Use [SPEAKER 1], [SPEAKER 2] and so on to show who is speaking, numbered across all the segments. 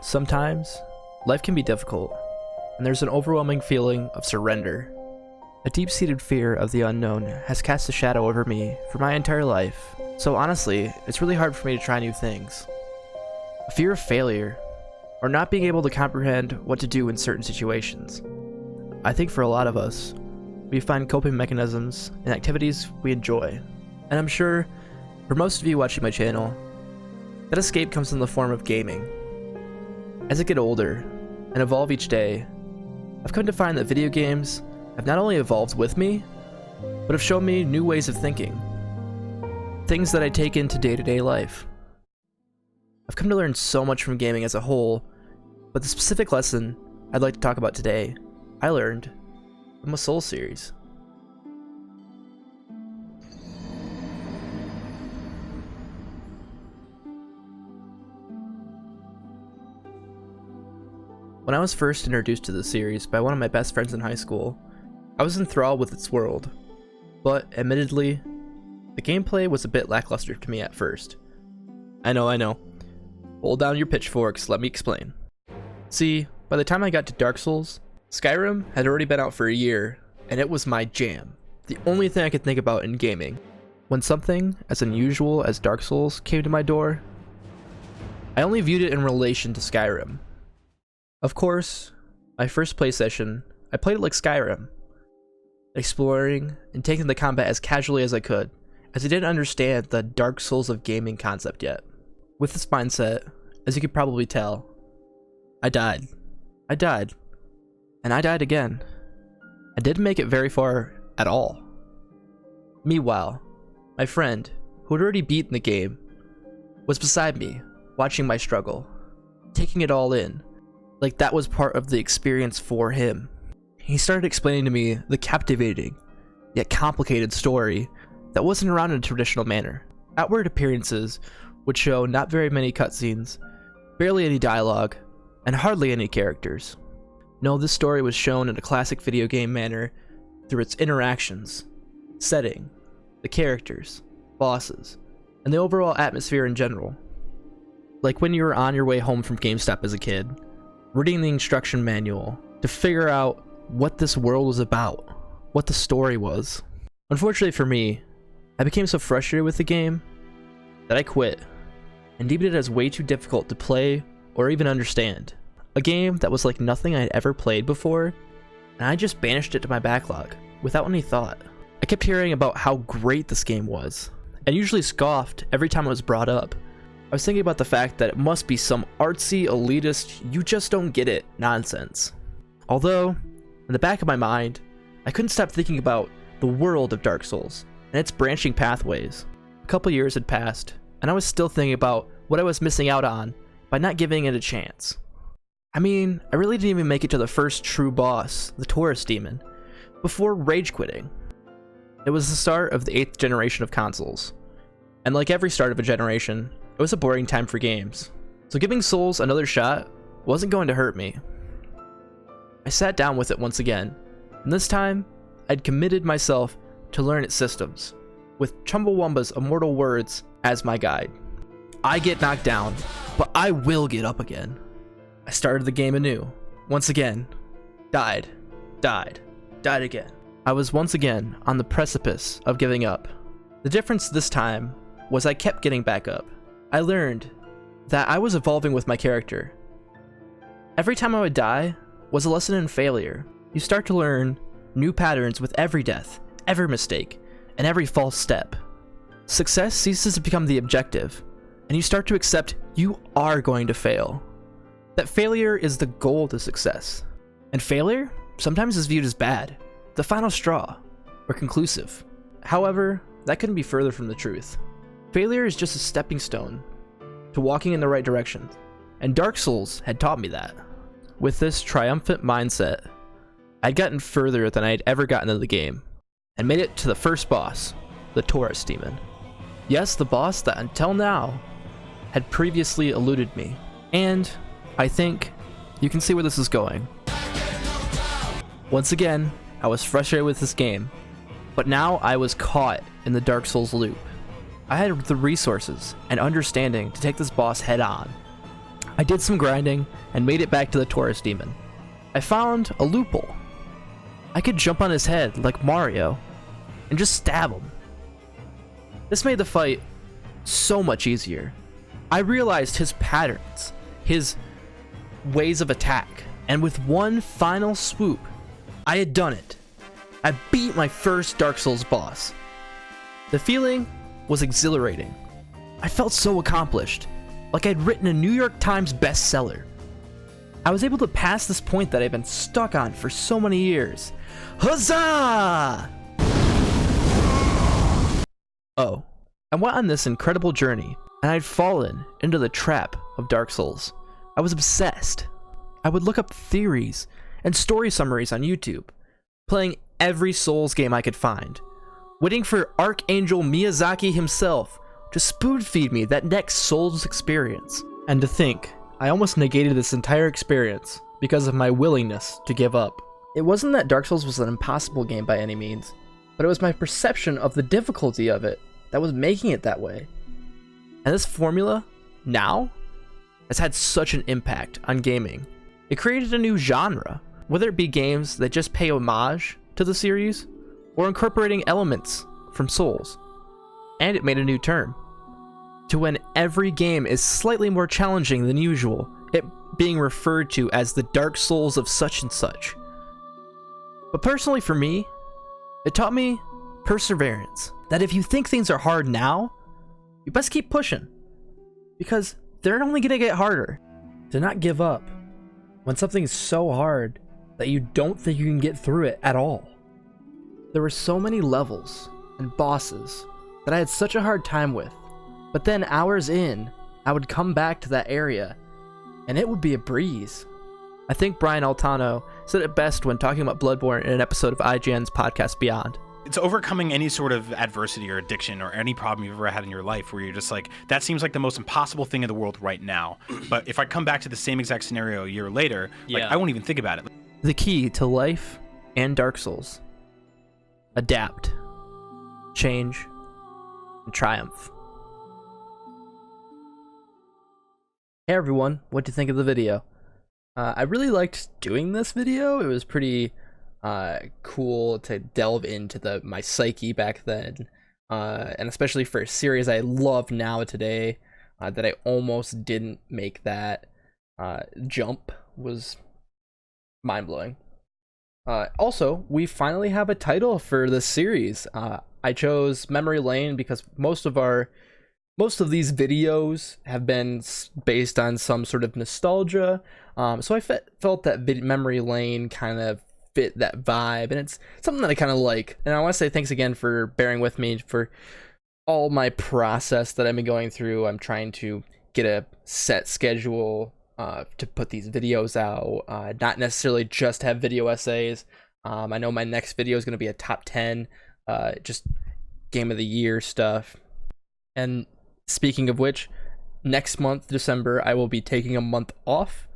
[SPEAKER 1] Sometimes, life can be difficult, and there's an overwhelming feeling of surrender. A deep-seated fear of the unknown has cast a shadow over me for my entire life, so honestly, it's really hard for me to try new things. A fear of failure, or not being able to comprehend what to do in certain situations. I think for a lot of us, we find coping mechanisms in activities we enjoy, and I'm sure, for most of you watching my channel, that escape comes in the form of gaming. As I get older, and evolve each day, I've come to find that video games have not only evolved with me, but have shown me new ways of thinking. Things that I take into day-to-day life. I've come to learn so much from gaming as a whole, but the specific lesson I'd like to talk about today, I learned from a Souls series. When I was first introduced to the series by one of my best friends in high school, I was enthralled with its world, but admittedly, the gameplay was a bit lackluster to me at first. I know. Hold down your pitchforks, let me explain. See, by the time I got to Dark Souls, Skyrim had already been out for a year, and it was my jam. The only thing I could think about in gaming. When something as unusual as Dark Souls came to my door, I only viewed it in relation to Skyrim. Of course, my first play session, I played it like Skyrim, exploring and taking the combat as casually as I could, as I didn't understand the Dark Souls of gaming concept yet. With this mindset, as you could probably tell, I died, and I died again. I didn't make it very far at all. Meanwhile, my friend, who had already beaten the game, was beside me, watching my struggle, taking it all in, like that was part of the experience for him. He started explaining to me the captivating, yet complicated story that wasn't around in a traditional manner. Outward appearances would show not very many cutscenes, barely any dialogue, and hardly any characters. No, this story was shown in a classic video game manner through its interactions, setting, the characters, bosses, and the overall atmosphere in general. Like when you were on your way home from GameStop as a kid, reading the instruction manual to figure out what this world was about, what the story was. Unfortunately for me, I became so frustrated with the game that I quit and deemed it as way too difficult to play or even understand. A game that was like nothing I'd ever played before, and I just banished it to my backlog without any thought. I kept hearing about how great this game was, and usually scoffed every time it was brought up. I was thinking about the fact that it must be some artsy, elitist, you just don't get it nonsense. Although, in the back of my mind, I couldn't stop thinking about the world of Dark Souls and its branching pathways. A couple years had passed, and I was still thinking about what I was missing out on by not giving it a chance. I mean, I really didn't even make it to the first true boss, the Taurus demon, before rage quitting. It was the start of the 8th generation of consoles, and like every start of a generation, it was a boring time for games, so giving Souls another shot wasn't going to hurt me. I sat down with it once again, and this time, I'd committed myself to learn its systems, with Chumbawamba's immortal words as my guide. I get knocked down, but I will get up again. I started the game anew, once again, died again. I was once again on the precipice of giving up. The difference this time was I kept getting back up. I learned that I was evolving with my character. Every time I would die was a lesson in failure. You start to learn new patterns with every death, every mistake, and every false step. Success ceases to become the objective, and you start to accept you are going to fail. That failure is the goal to success. And failure sometimes is viewed as bad, the final straw, or conclusive. However, that couldn't be further from the truth. Failure is just a stepping stone to walking in the right direction, and Dark Souls had taught me that. With this triumphant mindset, I'd gotten further than I'd ever gotten in the game, and made it to the first boss, the Taurus demon. Yes, the boss that until now had previously eluded me, and I think you can see where this is going. Once again, I was frustrated with this game, but now I was caught in the Dark Souls loop. I had the resources and understanding to take this boss head on. I did some grinding and made it back to the Taurus Demon. I found a loophole. I could jump on his head like Mario and just stab him. This made the fight so much easier. I realized his patterns, his ways of attack, and with one final swoop, I had done it. I beat my first Dark Souls boss. The feeling was exhilarating. I felt so accomplished, like I'd written a New York Times bestseller. I was able to pass this point that I've been stuck on for so many years. Huzzah! Oh, I went on this incredible journey, and I'd fallen into the trap of Dark Souls. I was obsessed. I would look up theories and story summaries on YouTube, playing every Souls game I could find, waiting for Archangel Miyazaki himself to spoon-feed me that next Souls experience. And to think, I almost negated this entire experience because of my willingness to give up. It wasn't that Dark Souls was an impossible game by any means, but it was my perception of the difficulty of it that was making it that way. And this formula, now, has had such an impact on gaming. It created a new genre, whether it be games that just pay homage to the series, or incorporating elements from Souls. And it made a new term, to when every game is slightly more challenging than usual, it being referred to as the Dark Souls of such and such. But personally for me, it taught me perseverance, that if you think things are hard now, you best keep pushing, because they're only gonna get harder. To not give up when something's so hard that you don't think you can get through it at all. There were so many levels and bosses that I had such a hard time with, but then hours in, I would come back to that area and it would be a breeze. I think Brian Altano said it best when talking about Bloodborne in an episode of IGN's podcast Beyond.
[SPEAKER 2] It's overcoming any sort of adversity or addiction or any problem you've ever had in your life where you're just like, that seems like the most impossible thing in the world right now. But if I come back to the same exact scenario a year later, like, I won't even think about it.
[SPEAKER 1] The key to life and Dark Souls: adapt, change, and triumph. Hey everyone, what do you think of the video? I really liked doing this video. It was pretty cool to delve into my psyche back then, and especially for a series I love now today, that I almost didn't make that jump was mind-blowing. Also, we finally have a title for this series. I chose Memory Lane because most of these videos have been based on some sort of nostalgia, so I felt that Memory Lane kind of fit that vibe, and it's something that I kind of like. And I want to say thanks again for bearing with me for all my process that I've been going through. I'm trying to get a set schedule to put these videos out, not necessarily just have video essays. I know my next video is going to be a top 10 just game of the year stuff. And speaking of which, next month, December, I will be taking a month off.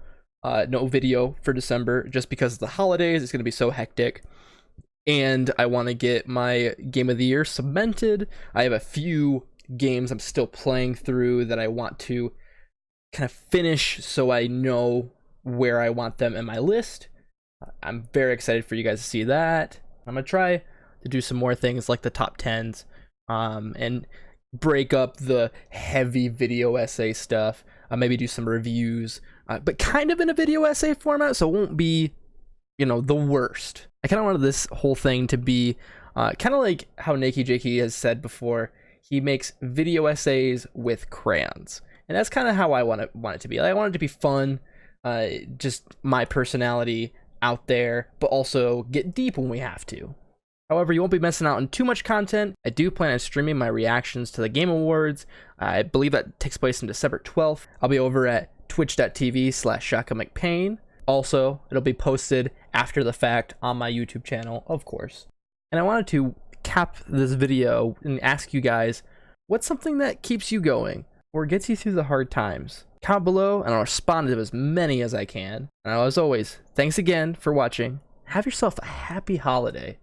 [SPEAKER 1] No video for December just because of the holidays. It's going to be so hectic. And I want to get my game of the year cemented. I have a few games I'm still playing through that I want to kind of finish so I know where I want them in my list. I'm very excited for you guys to see that. I'm going to try to do some more things like the top 10s, and break up the heavy video essay stuff. Maybe do some reviews, but kind of in a video essay format, so it won't be, the worst. I kind of wanted this whole thing to be kind of like how Nakey Jakey has said before. He makes video essays with crayons, and that's kind of how I want it to be. I want it to be fun, just my personality out there, but also get deep when we have to. However, you won't be missing out on too much content. I do plan on streaming my reactions to the Game Awards. I believe that takes place on December 12th. I'll be over at twitch.tv/ShakaMcPain. Also, it'll be posted after the fact on my YouTube channel, of course. And I wanted to cap this video and ask you guys, what's something that keeps you going or gets you through the hard times? Comment below and I'll respond to as many as I can. And as always, thanks again for watching. Have yourself a happy holiday.